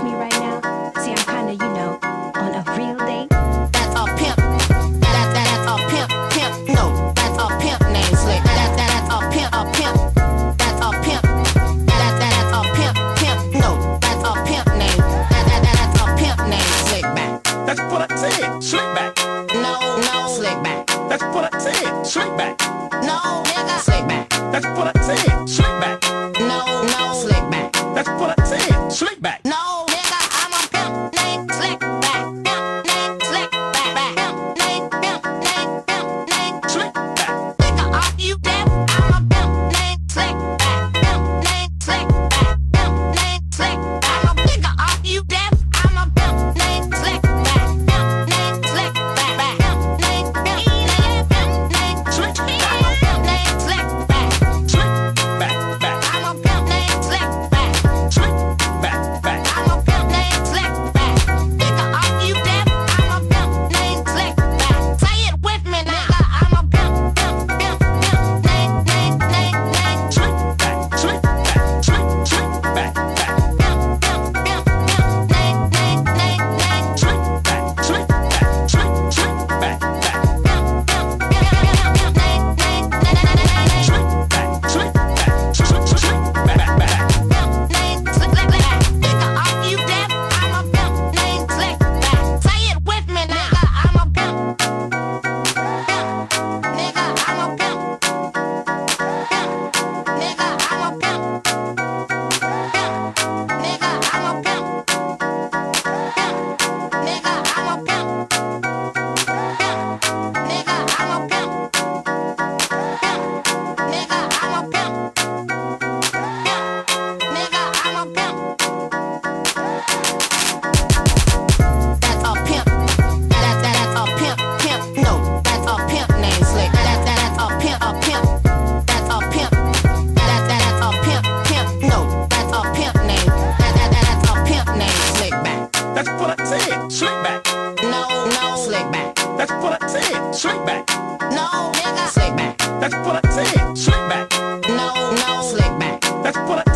excuse me right now? See, I'm kinda, on a real date. That's a pimp. That's a pimp. No, that's a pimp named Slick. That's a pimp. That's a pimp. That's a pimp. No, that's a pimp named. That's a pimp named Slickback. That's what I said. Slickback. No, Slickback. That's what I said. Slickback. No, nigga. Slickback. That's what I said. Slickback. No, Slickback. That's what I said. Slickback. No, nigga, I'm a pimp named Slickback. Pimp named Slickback. Pimp named Slickback. Nigga, are you deaf? I'm a pimp named Slickback. Pimp named Slickback. Pimp named Slickback. I'm a nigga, are you deaf? I'm a pimp named Slickback. Pimp named Slickback. Pimp named Slickback. I'm a pimp named Slickback. Slickback. Back. I'm a pimp named Slickback. Slickback. Back. I'm a pimp named Slickback. Nigga, are you deaf? I'm a pimp named Slickback. Say it with me, nigga. I'm a pimp named Slickback. Slickback. Slickback. Back. named Slickback. Slickback. Back. Nigga, are you deaf? I'm a pimp named Slickback. Say it with me, nigga. I'm a pimp. Nigga, I'm a pimp. Nigga, I'm a pimp. Nigga, I'm a pimp. Nigga, I'm a pimp. Nigga, I'm a pimp. Nigga, I'm a pimp. Nigga, I'm a pimp. That's a pimp. That's a pimp. No, that's a pimp named Slick. That's a pimp. That's a pimp. That's a pimp. No, that's a pimp named. That's a pimp named Slickback. That's what I said. Slickback. No, Slickback. That's what I said. Slickback. No, nigga. Slickback. That's what I said. Slickback. No, Slickback. That's what I